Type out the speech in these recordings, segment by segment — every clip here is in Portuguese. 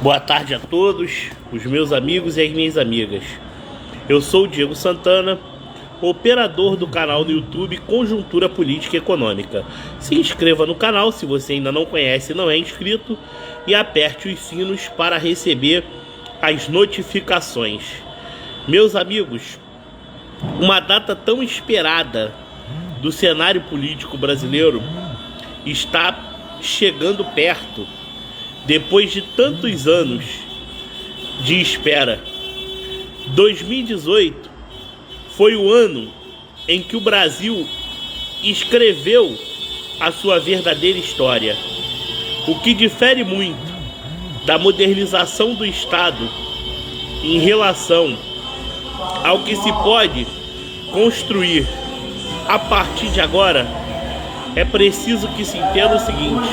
Boa tarde a todos, os meus amigos e as minhas amigas. Eu sou o Diego Santana, operador do canal no YouTube Conjuntura Política e Econômica. Se inscreva no canal se você ainda não conhece e não é inscrito e aperte os sinos para receber as notificações. Meus amigos, uma data tão esperada do cenário político brasileiro está chegando perto. Depois de tantos anos de espera, 2018 foi o ano em que o Brasil escreveu a sua verdadeira história, o que difere muito da modernização do Estado em relação ao que se pode construir a partir de agora. É preciso que se entenda o seguinte: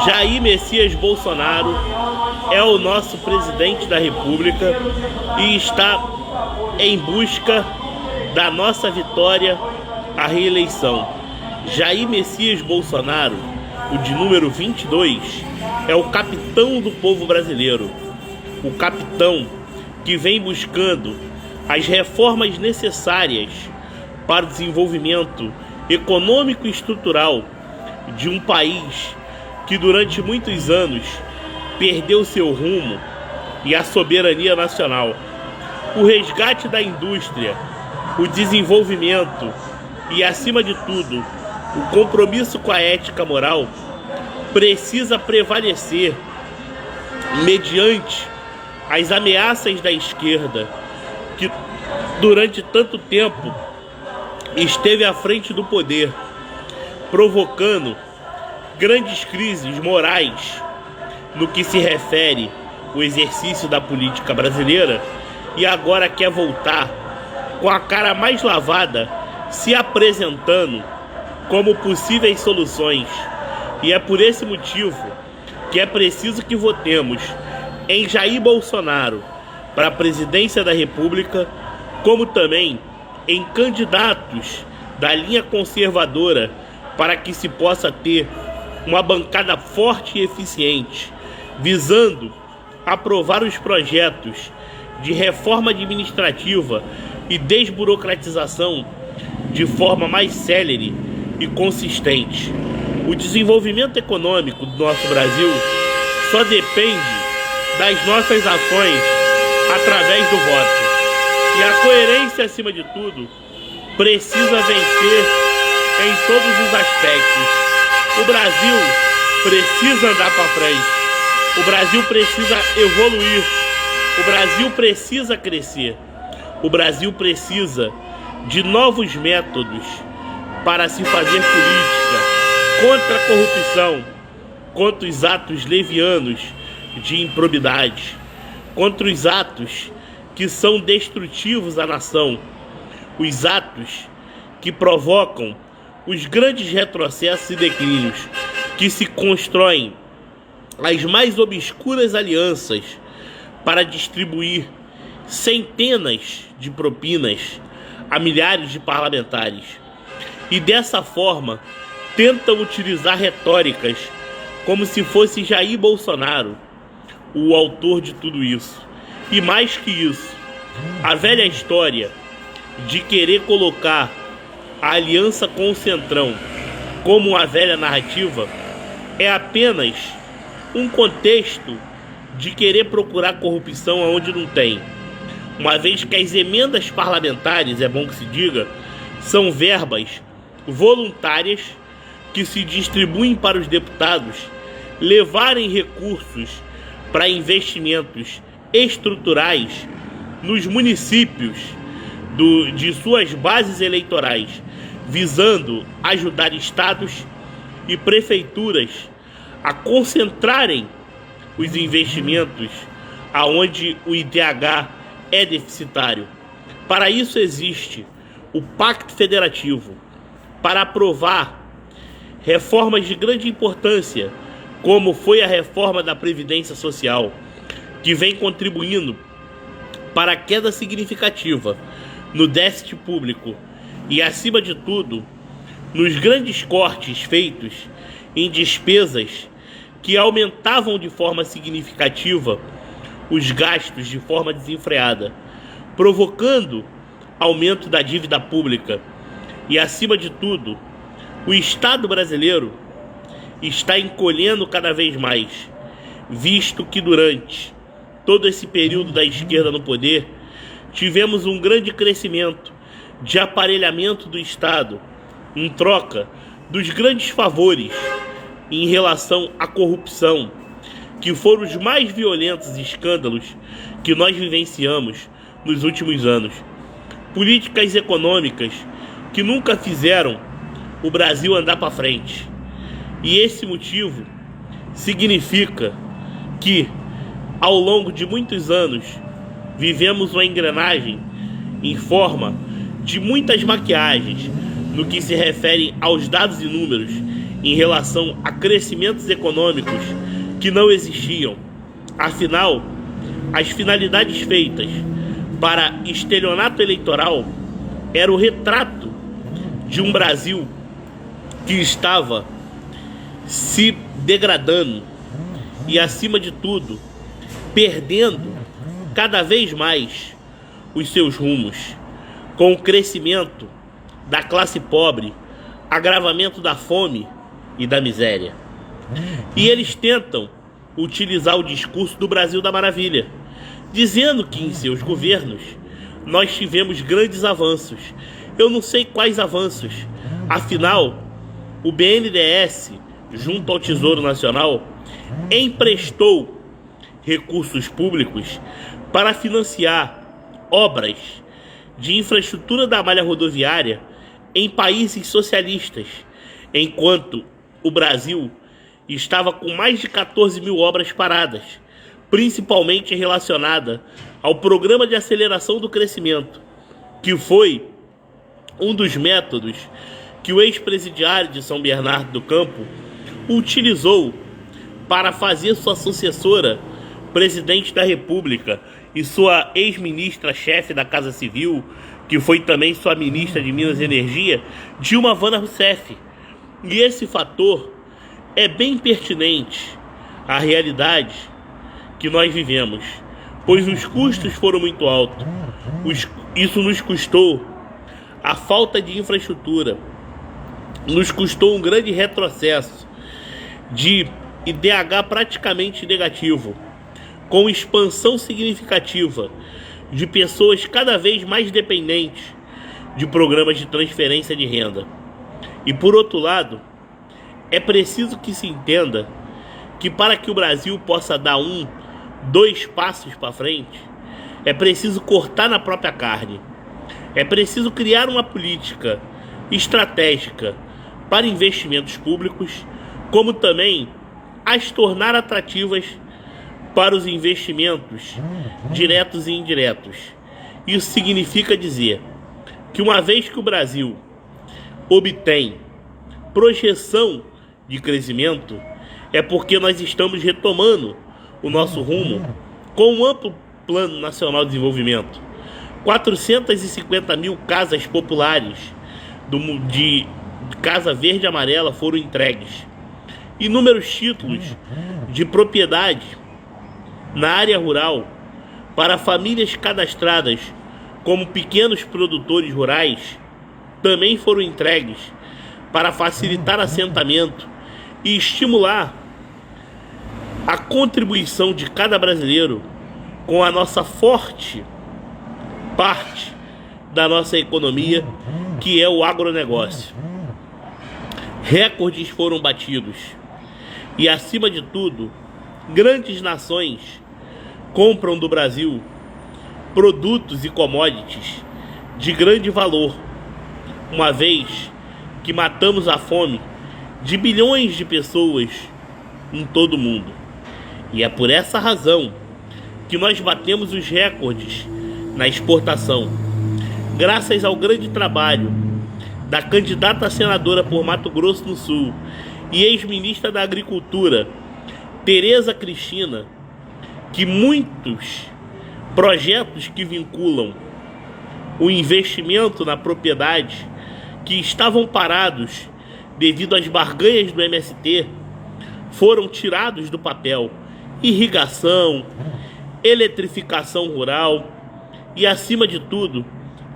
Jair Messias Bolsonaro é o nosso presidente da República e está em busca da nossa vitória à reeleição. Jair Messias Bolsonaro, o de número 22, é o capitão do povo brasileiro, o capitão que vem buscando as reformas necessárias para o desenvolvimento econômico e estrutural de um país que durante muitos anos perdeu seu rumo e a soberania nacional. O resgate da indústria, o desenvolvimento e, acima de tudo, o compromisso com a ética moral precisa prevalecer mediante as ameaças da esquerda, que durante tanto tempo esteve à frente do poder, provocando grandes crises morais no que se refere ao exercício da política brasileira, e agora quer voltar com a cara mais lavada, se apresentando como possíveis soluções. E é por esse motivo que é preciso que votemos em Jair Bolsonaro para a presidência da República, como também em candidatos da linha conservadora, para que se possa ter uma bancada forte e eficiente, visando aprovar os projetos de reforma administrativa e desburocratização de forma mais célere e consistente. O desenvolvimento econômico do nosso Brasil só depende das nossas ações através do voto. E a coerência, acima de tudo, precisa vencer em todos os aspectos. O Brasil precisa andar para frente. O Brasil precisa evoluir. O Brasil precisa crescer. O Brasil precisa de novos métodos para se fazer política contra a corrupção, contra os atos levianos de improbidade, contra os atos que são destrutivos à nação, os atos que provocam os grandes retrocessos e declínios, que se constroem as mais obscuras alianças para distribuir centenas de propinas a milhares de parlamentares, e dessa forma tentam utilizar retóricas como se fosse Jair Bolsonaro o autor de tudo isso. E mais que isso, a velha história de querer colocar a aliança com o Centrão como uma velha narrativa é apenas um contexto de querer procurar corrupção onde não tem, uma vez que as emendas parlamentares, é bom que se diga, são verbas voluntárias que se distribuem para os deputados levarem recursos para investimentos estruturais nos municípios de suas bases eleitorais, visando ajudar estados e prefeituras a concentrarem os investimentos aonde o IDH é deficitário. Para isso existe o Pacto Federativo, para aprovar reformas de grande importância, como foi a reforma da Previdência Social, que vem contribuindo para a queda significativa no déficit público e, acima de tudo, nos grandes cortes feitos em despesas que aumentavam de forma significativa os gastos de forma desenfreada, provocando aumento da dívida pública. E, acima de tudo, o Estado brasileiro está encolhendo cada vez mais, visto que durante todo esse período da esquerda no poder, tivemos um grande crescimento de aparelhamento do Estado em troca dos grandes favores em relação à corrupção, que foram os mais violentos escândalos que nós vivenciamos nos últimos anos. Políticas econômicas que nunca fizeram o Brasil andar para frente. E esse motivo significa que, ao longo de muitos anos, vivemos uma engrenagem em forma de muitas maquiagens no que se refere aos dados e números em relação a crescimentos econômicos que não existiam. Afinal, as finalidades feitas para estelionato eleitoral era o retrato de um Brasil que estava se degradando e, acima de tudo, perdendo cada vez mais os seus rumos, com o crescimento da classe pobre, agravamento da fome e da miséria. E eles tentam utilizar o discurso do Brasil da Maravilha, dizendo que em seus governos nós tivemos grandes avanços. Eu não sei quais avanços. Afinal, o BNDES, junto ao Tesouro Nacional, emprestou recursos públicos para financiar obras de infraestrutura da malha rodoviária em países socialistas, enquanto o Brasil estava com mais de 14 mil obras paradas, principalmente relacionada ao Programa de Aceleração do Crescimento, que foi um dos métodos que o ex-presidiário de São Bernardo do Campo utilizou para fazer sua sucessora, presidente da República, e sua ex-ministra-chefe da Casa Civil, que foi também sua ministra de Minas e Energia, Dilma Vana Rousseff. E esse fator é bem pertinente à realidade que nós vivemos, pois os custos foram muito altos. Isso nos custou a falta de infraestrutura, nos custou um grande retrocesso de IDH praticamente negativo, com expansão significativa de pessoas cada vez mais dependentes de programas de transferência de renda. E, por outro lado, é preciso que se entenda que, para que o Brasil possa dar 2 passos para frente, é preciso cortar na própria carne. É preciso criar uma política estratégica para investimentos públicos, como também as tornar atrativas para os investimentos diretos e indiretos. Isso significa dizer que, uma vez que o Brasil obtém projeção de crescimento, é porque nós estamos retomando o nosso rumo com um amplo Plano Nacional de Desenvolvimento. 450 mil casas populares de Casa Verde e Amarela foram entregues. Inúmeros títulos de propriedade na área rural para famílias cadastradas como pequenos produtores rurais também foram entregues para facilitar assentamento e estimular a contribuição de cada brasileiro com a nossa forte parte da nossa economia, que é o agronegócio. Recordes foram batidos e, acima de tudo, grandes nações compram do Brasil produtos e commodities de grande valor, uma vez que matamos a fome de bilhões de pessoas em todo o mundo. E é por essa razão que nós batemos os recordes na exportação, graças ao grande trabalho da candidata a senadora por Mato Grosso do Sul e ex-ministra da Agricultura, Tereza Cristina, que muitos projetos que vinculam o investimento na propriedade, que estavam parados devido às barganhas do MST, foram tirados do papel: irrigação, eletrificação rural e, acima de tudo,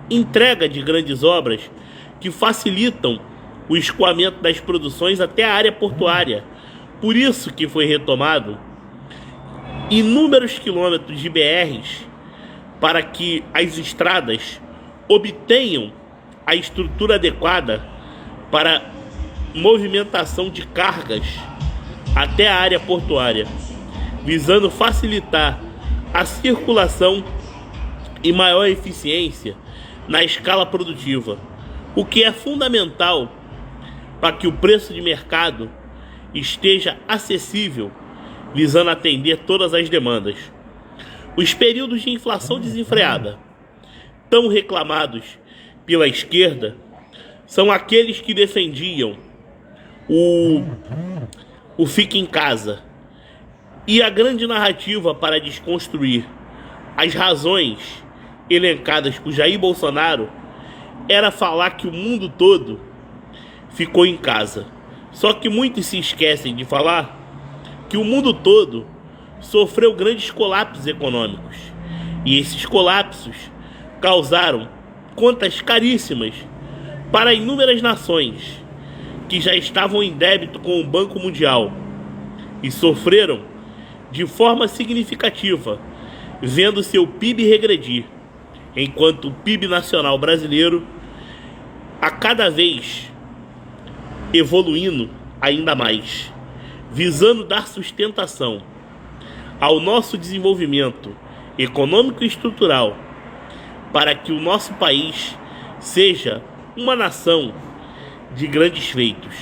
entrega de grandes obras que facilitam o escoamento das produções até a área portuária. Por isso que foi retomado inúmeros quilômetros de BRs para que as estradas obtenham a estrutura adequada para movimentação de cargas até a área portuária, visando facilitar a circulação e maior eficiência na escala produtiva, o que é fundamental para que o preço de mercado esteja acessível, visando atender todas as demandas. Os períodos de inflação desenfreada, tão reclamados pela esquerda, são aqueles que defendiam o fique em casa. E a grande narrativa para desconstruir as razões elencadas por Jair Bolsonaro era falar que o mundo todo ficou em casa. Só que muitos se esquecem de falar que o mundo todo sofreu grandes colapsos econômicos. E esses colapsos causaram contas caríssimas para inúmeras nações que já estavam em débito com o Banco Mundial e sofreram de forma significativa, vendo seu PIB regredir, enquanto o PIB nacional brasileiro a cada vez evoluindo ainda mais, visando dar sustentação ao nosso desenvolvimento econômico e estrutural, para que o nosso país seja uma nação de grandes feitos,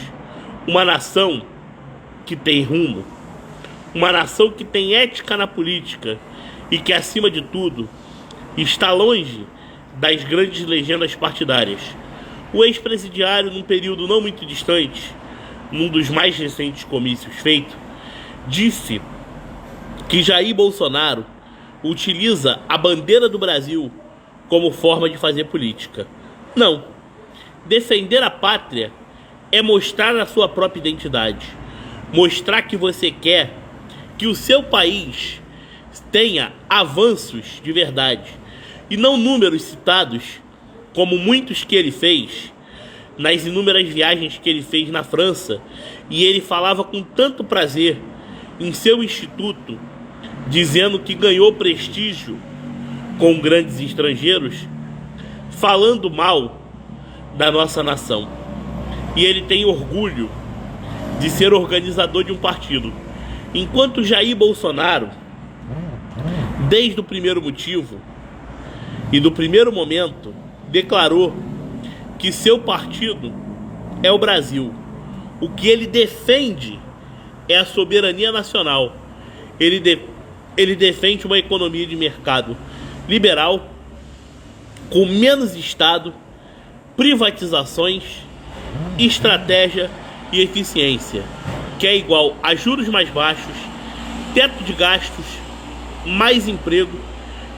uma nação que tem rumo, uma nação que tem ética na política e que, acima de tudo, está longe das grandes legendas partidárias. O ex-presidiário, num período não muito distante, num dos mais recentes comícios feitos, disse que Jair Bolsonaro utiliza a bandeira do Brasil como forma de fazer política. Não. Defender a pátria é mostrar a sua própria identidade. Mostrar que você quer que o seu país tenha avanços de verdade. E não números citados, como muitos que ele fez nas inúmeras viagens que ele fez na França. E ele falava com tanto prazer em seu instituto, dizendo que ganhou prestígio com grandes estrangeiros, falando mal da nossa nação. E ele tem orgulho de ser organizador de um partido, enquanto Jair Bolsonaro, desde o primeiro motivo e do primeiro momento, declarou que seu partido é o Brasil. O que ele defende é a soberania nacional. Ele defende uma economia de mercado liberal, com menos Estado, privatizações, estratégia e eficiência, que é igual a juros mais baixos, teto de gastos, mais emprego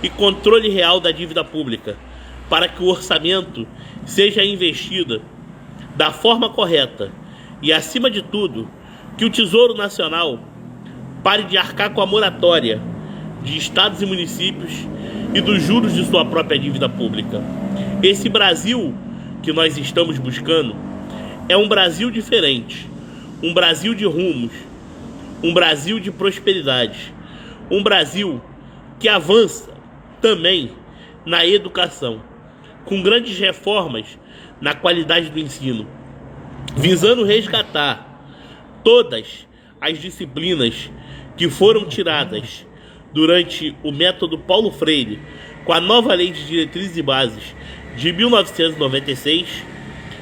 e controle real da dívida pública, para que o orçamento seja investido da forma correta e, acima de tudo, que o Tesouro Nacional pare de arcar com a moratória de estados e municípios e dos juros de sua própria dívida pública. Esse Brasil que nós estamos buscando é um Brasil diferente, um Brasil de rumos, um Brasil de prosperidade, um Brasil que avança também na educação, com grandes reformas na qualidade do ensino, visando resgatar todas as disciplinas que foram tiradas durante o método Paulo Freire, com a nova Lei de Diretrizes e Bases de 1996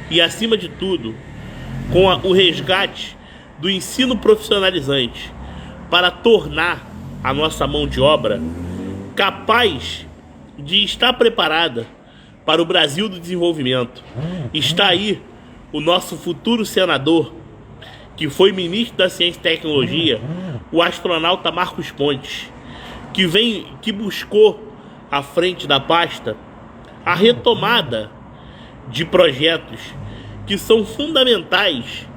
e, acima de tudo, com o resgate do ensino profissionalizante, para tornar a nossa mão de obra capaz de estar preparada para o Brasil do desenvolvimento. Está aí o nosso futuro senador, que foi ministro da Ciência e Tecnologia, o astronauta Marcos Pontes, que buscou à frente da pasta a retomada de projetos que são fundamentais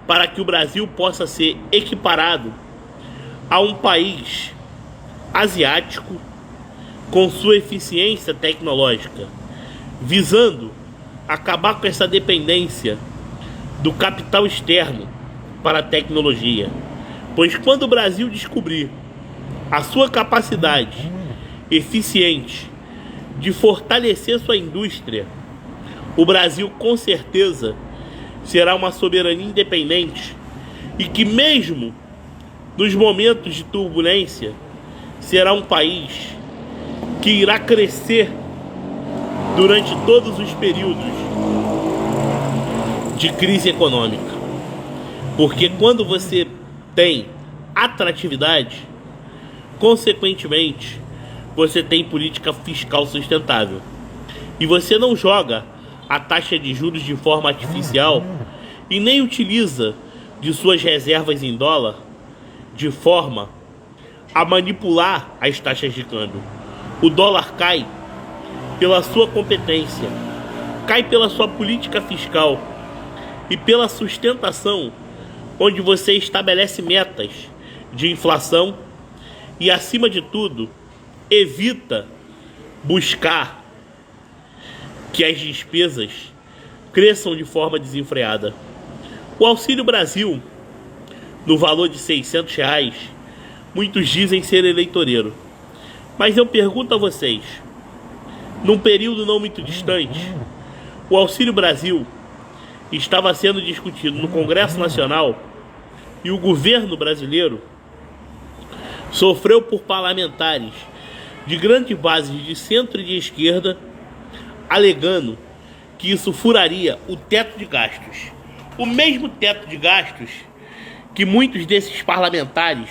para que o Brasil possa ser equiparado a um país asiático com sua eficiência tecnológica, visando acabar com essa dependência do capital externo para a tecnologia. Pois quando o Brasil descobrir a sua capacidade eficiente de fortalecer sua indústria, o Brasil com certeza será uma soberania independente e que mesmo nos momentos de turbulência será um país que irá crescer durante todos os períodos de crise econômica. Porque quando você tem atratividade, consequentemente, você tem política fiscal sustentável. E você não joga a taxa de juros de forma artificial e nem utiliza de suas reservas em dólar de forma a manipular as taxas de câmbio. O dólar cai pela sua competência, cai pela sua política fiscal e pela sustentação, onde você estabelece metas de inflação e, acima de tudo, evita buscar que as despesas cresçam de forma desenfreada. O Auxílio Brasil, no valor de R$600, muitos dizem ser eleitoreiro. Mas eu pergunto a vocês, num período não muito distante, o Auxílio Brasil estava sendo discutido no Congresso Nacional e o governo brasileiro sofreu por parlamentares de grandes bases de centro e de esquerda, alegando que isso furaria o teto de gastos. O mesmo teto de gastos que muitos desses parlamentares,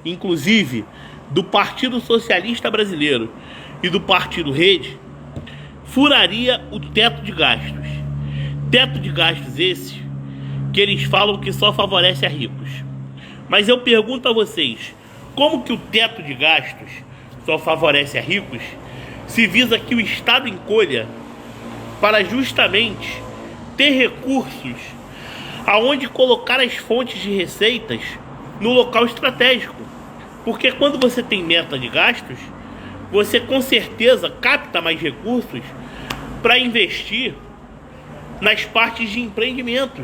inclusive do Partido Socialista Brasileiro e do Partido Rede, furaria o teto de gastos. Teto de gastos esse que eles falam que só favorece a ricos. Mas eu pergunto a vocês, como que o teto de gastos só favorece a ricos, se visa que o Estado encolha para justamente ter recursos aonde colocar as fontes de receitas no local estratégico? Porque quando você tem meta de gastos, você com certeza capta mais recursos para investir nas partes de empreendimento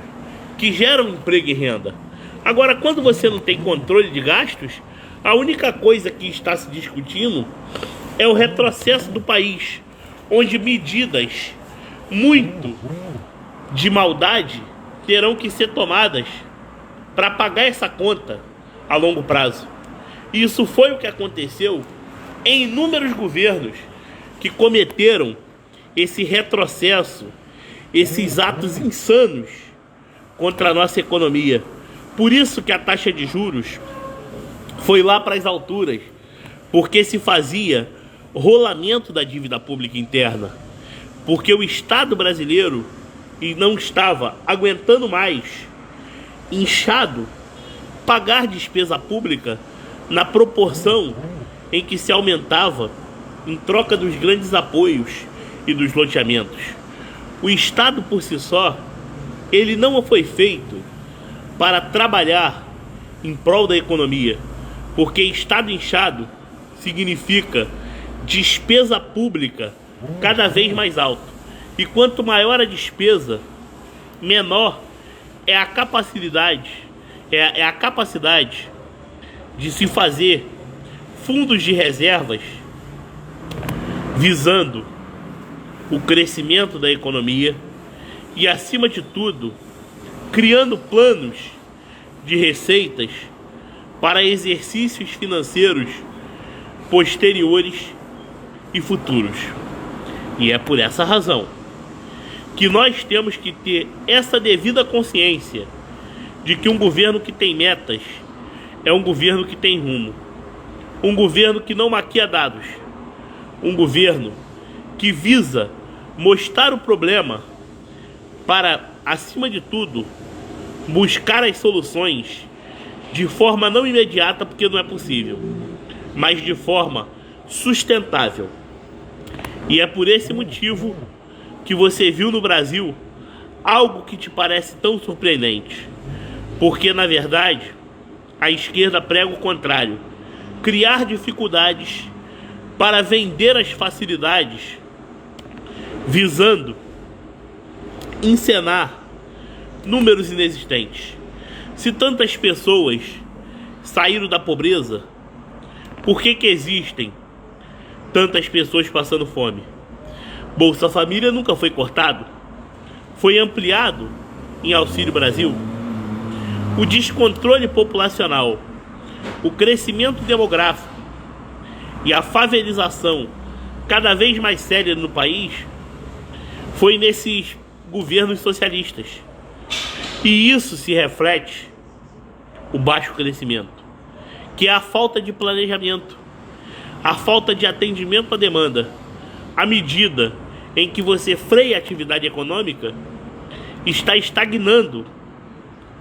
que geram emprego e renda. Agora, quando você não tem controle de gastos, a única coisa que está se discutindo é o retrocesso do país, onde medidas muito de maldade terão que ser tomadas para pagar essa conta a longo prazo. E isso foi o que aconteceu em inúmeros governos que cometeram esse retrocesso, esses atos insanos contra a nossa economia. Por isso que a taxa de juros foi lá para as alturas, porque se fazia rolamento da dívida pública interna, porque o Estado brasileiro não estava aguentando mais, inchado, pagar despesa pública na proporção em que se aumentava em troca dos grandes apoios e dos loteamentos. O Estado por si só, ele não foi feito para trabalhar em prol da economia, porque Estado inchado significa despesa pública cada vez mais alta. E quanto maior a despesa, menor é a capacidade, a capacidade de se fazer fundos de reservas visando o crescimento da economia e, acima de tudo, criando planos de receitas para exercícios financeiros posteriores e futuros. E é por essa razão que nós temos que ter essa devida consciência de que um governo que tem metas é um governo que tem rumo, um governo que não maquia dados, um governo que visa mostrar o problema para, acima de tudo, buscar as soluções de forma não imediata, porque não é possível, mas de forma sustentável. E é por esse motivo que você viu no Brasil algo que te parece tão surpreendente. Porque, na verdade, a esquerda prega o contrário: criar dificuldades para vender as facilidades, visando encenar números inexistentes. Se tantas pessoas saíram da pobreza, por que existem tantas pessoas passando fome? Bolsa Família nunca foi cortado, foi ampliado em Auxílio Brasil. O descontrole populacional, o crescimento demográfico e a favelização cada vez mais séria no país foi nesses governos socialistas. E isso se reflete o baixo crescimento, que é a falta de planejamento, a falta de atendimento à demanda. À medida em que você freia a atividade econômica, está estagnando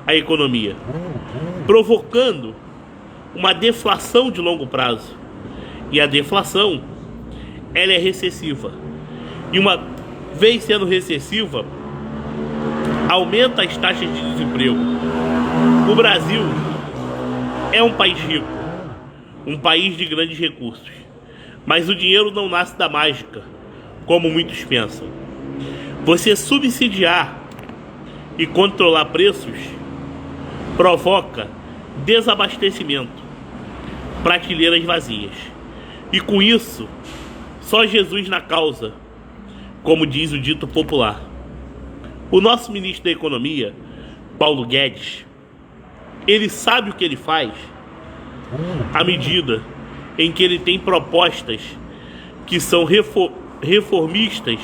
a economia, provocando uma deflação de longo prazo. E a deflação, ela é recessiva. E uma vez sendo recessiva, aumenta as taxas de desemprego. O Brasil é um país rico, um país de grandes recursos, mas o dinheiro não nasce da mágica, como muitos pensam. Você subsidiar e controlar preços provoca desabastecimento, prateleiras vazias. E com isso, só Jesus na causa, como diz o dito popular. O nosso ministro da Economia, Paulo Guedes, ele sabe o que ele faz à medida em que ele tem propostas que são reformistas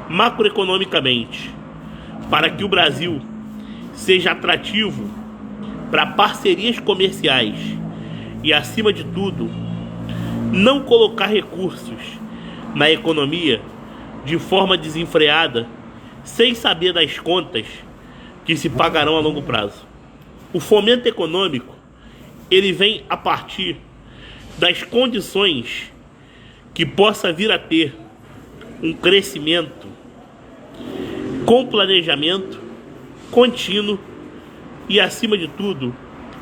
macroeconomicamente, para que o Brasil seja atrativo para parcerias comerciais e, acima de tudo, não colocar recursos na economia de forma desenfreada, sem saber das contas que se pagarão a longo prazo. O fomento econômico, ele vem a partir das condições que possa vir a ter um crescimento com planejamento contínuo e, acima de tudo,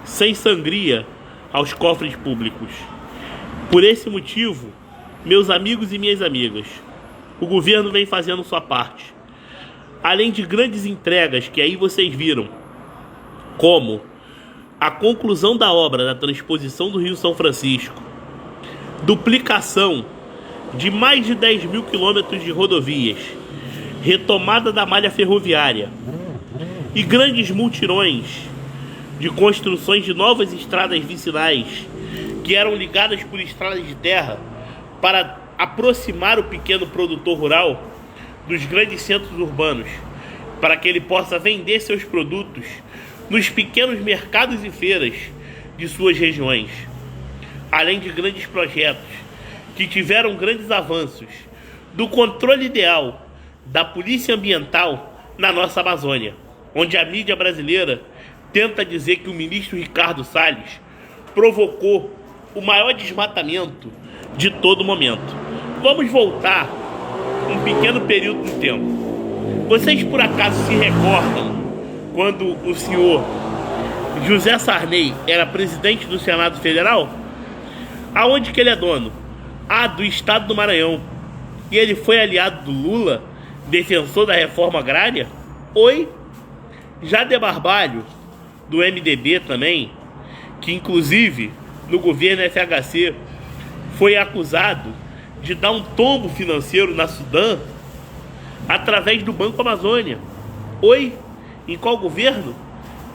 sem sangria aos cofres públicos. Por esse motivo, meus amigos e minhas amigas, o governo vem fazendo sua parte. Além de grandes entregas que aí vocês viram, como a conclusão da obra da transposição do Rio São Francisco, duplicação de mais de 10 mil quilômetros de rodovias, retomada da malha ferroviária e grandes multirões de construções de novas estradas vicinais que eram ligadas por estradas de terra para aproximar o pequeno produtor rural dos grandes centros urbanos, para que ele possa vender seus produtos nos pequenos mercados e feiras de suas regiões. Além de grandes projetos que tiveram grandes avanços do controle ideal da polícia ambiental na nossa Amazônia, onde a mídia brasileira tenta dizer que o ministro Ricardo Salles provocou o maior desmatamento de todo momento. Vamos voltar um pequeno período no tempo. Vocês por acaso se recordam quando o senhor José Sarney era presidente do Senado Federal? Aonde que ele é dono? Do estado do Maranhão. E ele foi aliado do Lula, defensor da reforma agrária? Oi? Jade Barbalho, do MDB também, que inclusive no governo FHC foi acusado de dar um tombo financeiro na Sudã através do Banco Amazônia. Oi? Em qual governo?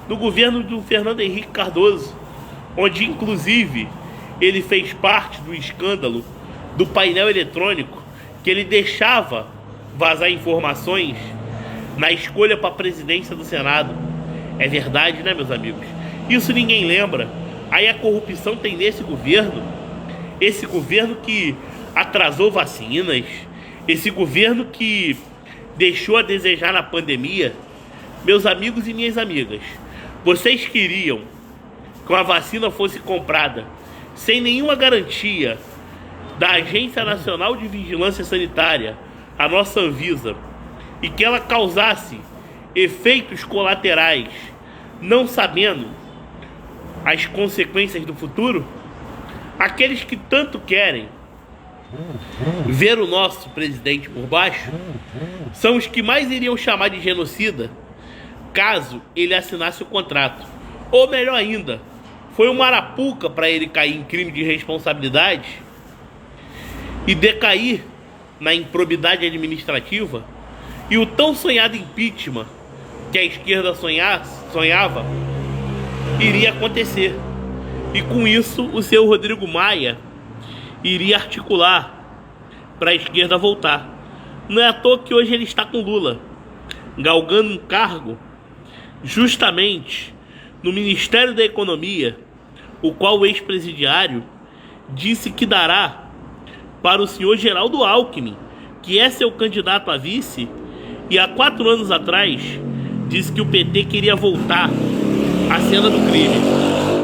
No governo do Fernando Henrique Cardoso, onde inclusive ele fez parte do escândalo do painel eletrônico, que ele deixava vazar informações na escolha para a presidência do Senado. É verdade, né, meus amigos? Isso ninguém lembra. Aí a corrupção tem nesse governo, esse governo que atrasou vacinas, esse governo que deixou a desejar na pandemia. Meus amigos e minhas amigas, vocês queriam que uma vacina fosse comprada sem nenhuma garantia da Agência Nacional de Vigilância Sanitária, a nossa Anvisa, e que ela causasse efeitos colaterais não sabendo as consequências do futuro? Aqueles que tanto querem ver o nosso presidente por baixo são os que mais iriam chamar de genocida caso ele assinasse o contrato. Ou melhor ainda, foi uma arapuca para ele cair em crime de responsabilidade e decair na improbidade administrativa, e o tão sonhado impeachment que a esquerda sonhava iria acontecer. E com isso o seu Rodrigo Maia iria articular para a esquerda voltar. Não é à toa que hoje ele está com Lula, galgando um cargo justamente no Ministério da Economia, o qual o ex-presidiário disse que dará para o senhor Geraldo Alckmin, que é seu candidato a vice, e há 4 anos atrás disse que o PT queria voltar à cena do crime.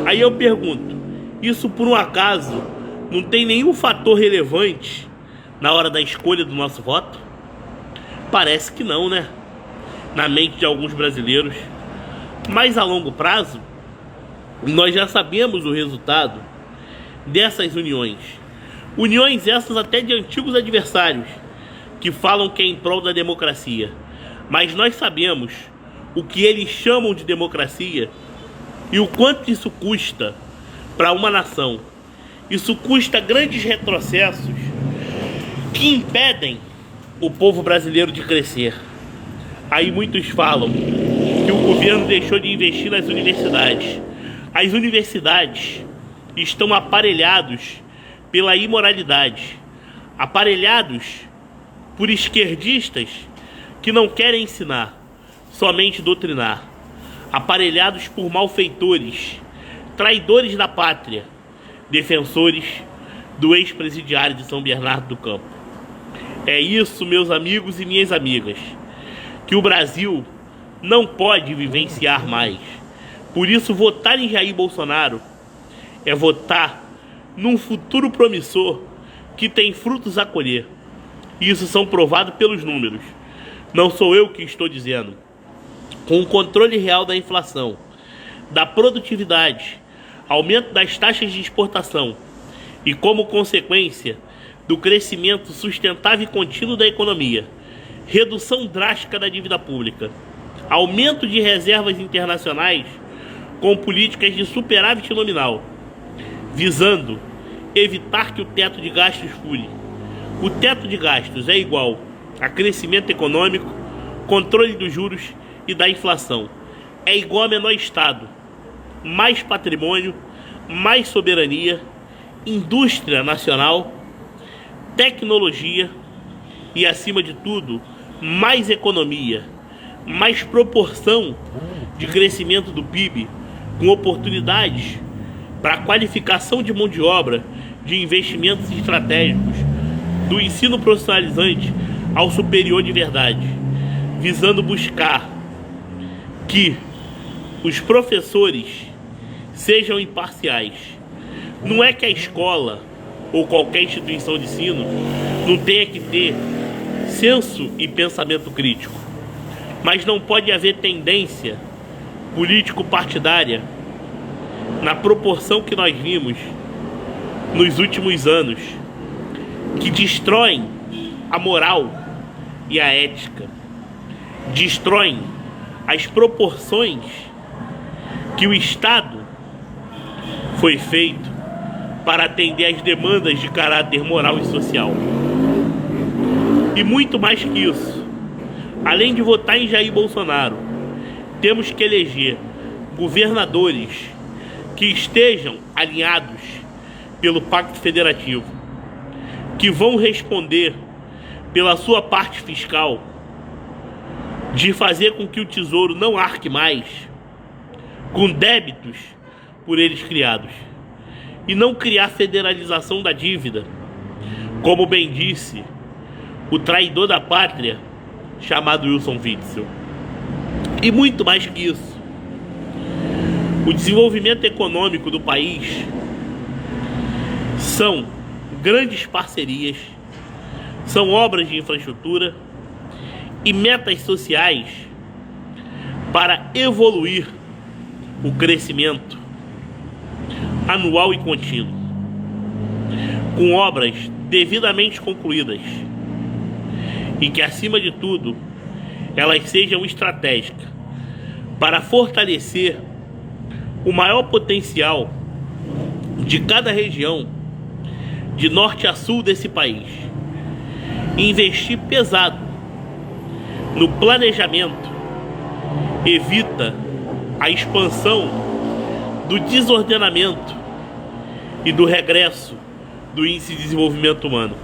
Aí eu pergunto, isso por um acaso não tem nenhum fator relevante na hora da escolha do nosso voto? Parece que não, né? Na mente de alguns brasileiros. Mas a longo prazo, nós já sabemos o resultado dessas uniões. Uniões essas até de antigos adversários, que falam que é em prol da democracia. Mas nós sabemos o que eles chamam de democracia e o quanto isso custa para uma nação. Isso custa grandes retrocessos que impedem o povo brasileiro de crescer. Aí muitos falam que o governo deixou de investir nas universidades. As universidades estão aparelhados pela imoralidade, aparelhados por esquerdistas que não querem ensinar, somente doutrinar, aparelhados por malfeitores, traidores da pátria, defensores do ex-presidiário de São Bernardo do Campo. É isso, meus amigos e minhas amigas, que o Brasil não pode vivenciar mais. Por isso, votar em Jair Bolsonaro é votar num futuro promissor que tem frutos a colher. Isso são provados pelos números. Não sou eu que estou dizendo. Com o controle real da inflação, da produtividade, aumento das taxas de exportação e, como consequência, do crescimento sustentável e contínuo da economia, redução drástica da dívida pública, aumento de reservas internacionais com políticas de superávit nominal, visando evitar que o teto de gastos fure. O teto de gastos é igual a crescimento econômico, controle dos juros e da inflação. É igual a menor Estado, mais patrimônio, mais soberania, indústria nacional, tecnologia e, acima de tudo, mais economia, mais proporção de crescimento do PIB, com oportunidades para a qualificação de mão de obra, de investimentos estratégicos, do ensino profissionalizante ao superior de verdade, visando buscar que os professores sejam imparciais. Não é que a escola ou qualquer instituição de ensino não tenha que ter senso e pensamento crítico, mas não pode haver tendência político-partidária na proporção que nós vimos nos últimos anos, que destroem a moral e a ética, destroem as proporções que o Estado foi feito para atender às demandas de caráter moral e social. E muito mais que isso, além de votar em Jair Bolsonaro, temos que eleger governadores que estejam alinhados pelo Pacto Federativo, que vão responder pela sua parte fiscal, de fazer com que o Tesouro não arque mais com débitos por eles criados, e não criar federalização da dívida, como bem disse o traidor da pátria chamado Wilson Witzel. E muito mais que isso, o desenvolvimento econômico do país são grandes parcerias, são obras de infraestrutura e metas sociais para evoluir o crescimento anual e contínuo, com obras devidamente concluídas e que, acima de tudo, elas sejam estratégicas para fortalecer o maior potencial de cada região, de norte a sul desse país, e investir pesado no planejamento evita a expansão do desordenamento e do regresso do índice de desenvolvimento humano.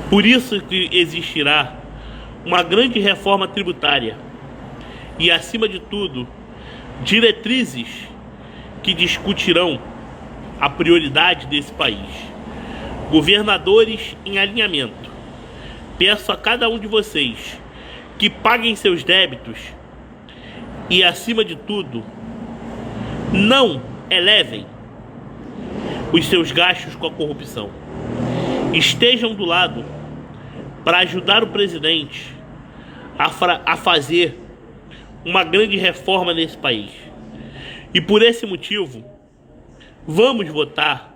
Por isso que existirá uma grande reforma tributária e, acima de tudo, diretrizes que discutirão a prioridade desse país. Governadores em alinhamento, peço a cada um de vocês que paguem seus débitos e, acima de tudo, não elevem os seus gastos com a corrupção. Estejam do lado para ajudar o presidente a fazer uma grande reforma nesse país. E por esse motivo, vamos votar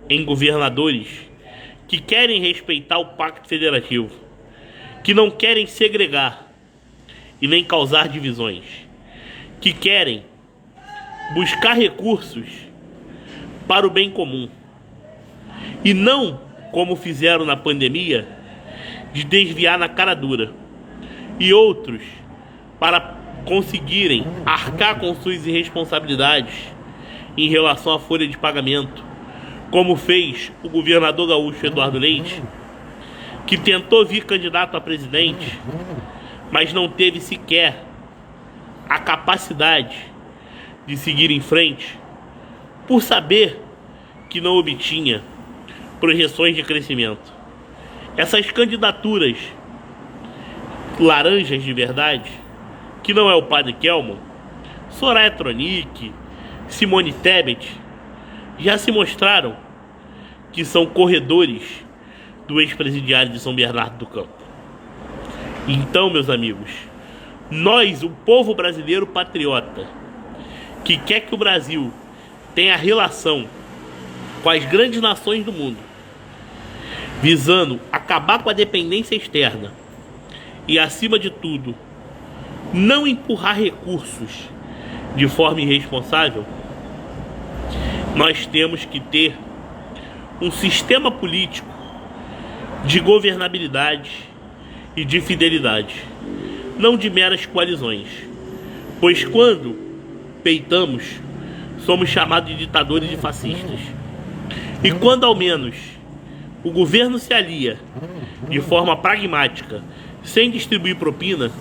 em governadores que querem respeitar o Pacto Federativo, que não querem segregar e nem causar divisões, que querem buscar recursos para o bem comum e não, como fizeram na pandemia, de desviar na cara dura, e outros para conseguirem arcar com suas irresponsabilidades em relação à folha de pagamento, como fez o governador gaúcho Eduardo Leite, que tentou vir candidato a presidente, mas não teve sequer a capacidade de seguir em frente, por saber que não obtinha projeções de crescimento. Essas candidaturas laranjas de verdade, que não é o padre Kelman, Soraya Tronic, Simone Tebet, já se mostraram que são corredores do ex-presidiário de São Bernardo do Campo. Então, meus amigos, nós, o povo brasileiro patriota, que quer que o Brasil tenha relação com as grandes nações do mundo, visando acabar com a dependência externa e, acima de tudo, não empurrar recursos de forma irresponsável, nós temos que ter um sistema político de governabilidade e de fidelidade, não de meras coalizões, pois quando peitamos, somos chamados de ditadores e fascistas. E quando ao menos o governo se alia de forma pragmática, sem distribuir propina,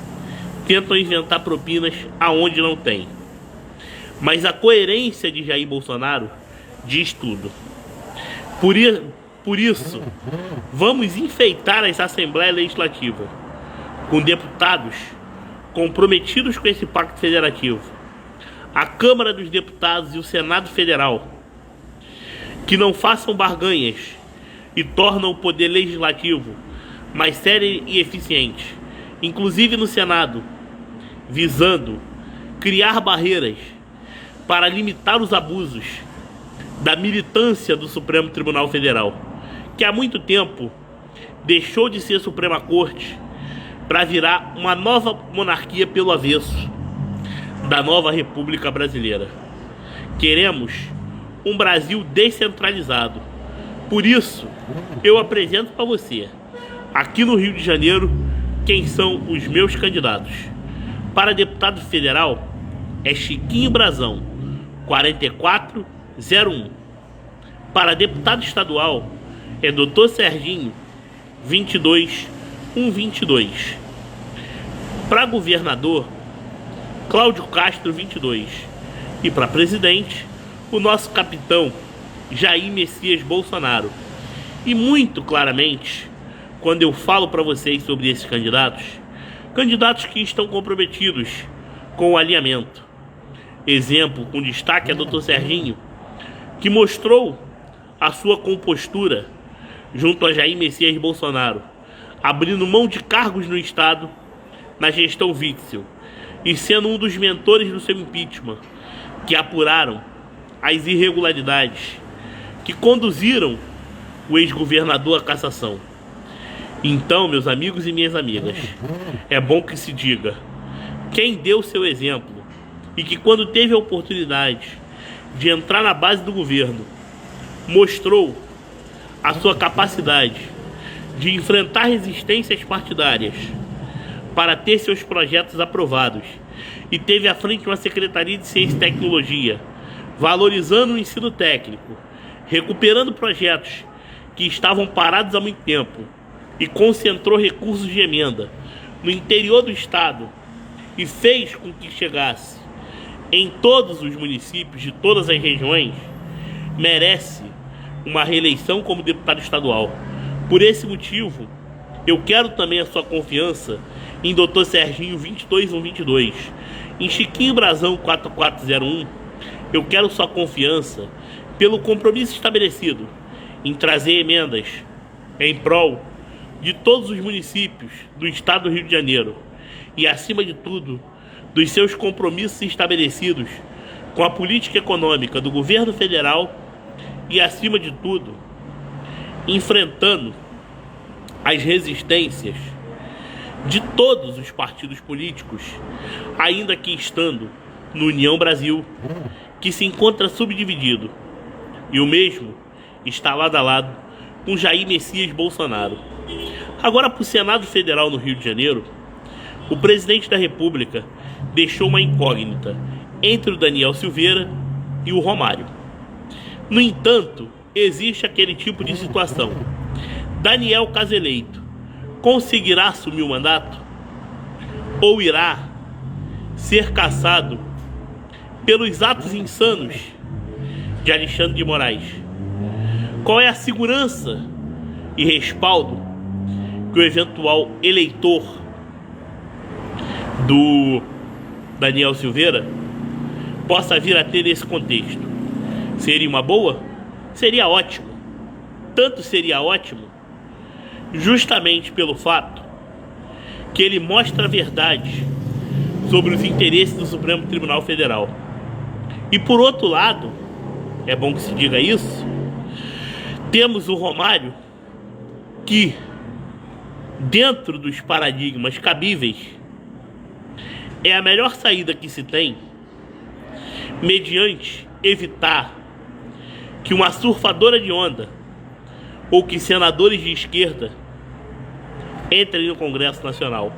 tentam inventar propinas aonde não tem. Mas a coerência de Jair Bolsonaro diz tudo. Por isso, vamos enfeitar essa Assembleia Legislativa com deputados comprometidos com esse Pacto Federativo, a Câmara dos Deputados e o Senado Federal, que não façam barganhas e tornam o poder legislativo mais sério e eficiente, inclusive no Senado, visando criar barreiras para limitar os abusos da militância do Supremo Tribunal Federal, que há muito tempo deixou de ser Suprema Corte para virar uma nova monarquia pelo avesso da nova República Brasileira. Queremos um Brasil descentralizado. Por isso, eu apresento para você, aqui no Rio de Janeiro, quem são os meus candidatos. Para deputado federal, é Chiquinho Brazão, 4401. Para deputado estadual, é Dr. Serginho, 22122. Para governador, Cláudio Castro, 22. E para presidente, o nosso capitão Jair Messias Bolsonaro. E muito claramente, quando eu falo para vocês sobre esses candidatos que estão comprometidos com o alinhamento. Exemplo, com destaque, é Dr. Serginho, que mostrou a sua compostura junto a Jair Messias Bolsonaro, abrindo mão de cargos no Estado na gestão Witzel e sendo um dos mentores do seu impeachment, que apuraram as irregularidades que conduziram o ex-governador à cassação. Então, meus amigos e minhas amigas, é bom que se diga: quem deu seu exemplo e que, quando teve a oportunidade de entrar na base do governo, mostrou a sua capacidade de enfrentar resistências partidárias para ter seus projetos aprovados, e teve à frente uma Secretaria de Ciência e Tecnologia, valorizando o ensino técnico, recuperando projetos que estavam parados há muito tempo, e concentrou recursos de emenda no interior do estado e fez com que chegasse em todos os municípios de todas as regiões, merece uma reeleição como deputado estadual. Por esse motivo, eu quero também a sua confiança em Dr. Serginho 22122, em Chiquinho Brazão 4401. Eu quero sua confiança pelo compromisso estabelecido em trazer emendas em prol de todos os municípios do estado do Rio de Janeiro e, acima de tudo, dos seus compromissos estabelecidos com a política econômica do governo federal e, acima de tudo, enfrentando as resistências de todos os partidos políticos, ainda que estando no União Brasil, que se encontra subdividido, e o mesmo está lado a lado com Jair Messias Bolsonaro. Agora, para o Senado Federal no Rio de Janeiro, o presidente da República deixou uma incógnita entre o Daniel Silveira e o Romário. No entanto, existe aquele tipo de situação: Daniel, caso eleito, conseguirá assumir o mandato? Ou irá ser caçado pelos atos insanos de Alexandre de Moraes? Qual é a segurança e respaldo que o eventual eleitor do Daniel Silveira possa vir a ter nesse contexto? Seria uma boa? Seria ótimo. Tanto seria ótimo justamente pelo fato que ele mostra a verdade sobre os interesses do Supremo Tribunal Federal. E por outro lado, é bom que se diga isso, temos o Romário, que, dentro dos paradigmas cabíveis, é a melhor saída que se tem, mediante evitar que uma surfadora de onda ou que senadores de esquerda entrem no Congresso Nacional.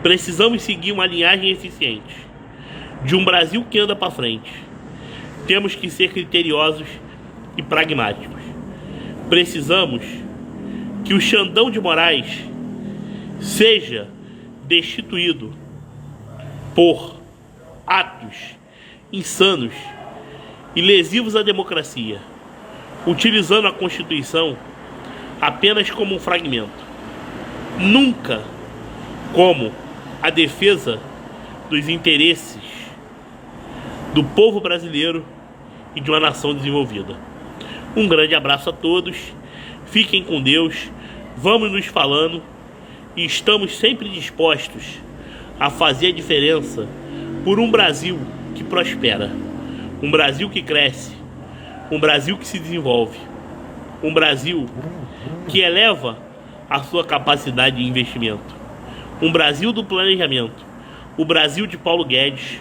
Precisamos seguir uma linhagem eficiente de um Brasil que anda para frente. Temos que ser criteriosos e pragmáticos. Precisamos que o Xandão de Moraes seja destituído por atos insanos e lesivos à democracia, utilizando a Constituição apenas como um fragmento, nunca como a defesa dos interesses do povo brasileiro e de uma nação desenvolvida. Um grande abraço a todos, fiquem com Deus, vamos nos falando e estamos sempre dispostos a fazer a diferença por um Brasil que prospera, um Brasil que cresce, um Brasil que se desenvolve, um Brasil que eleva a sua capacidade de investimento, um Brasil do planejamento, o Brasil de Paulo Guedes,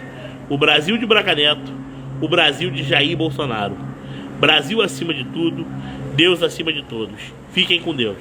o Brasil de Braga Neto, o Brasil de Jair Bolsonaro. Brasil acima de tudo, Deus acima de todos. Fiquem com Deus.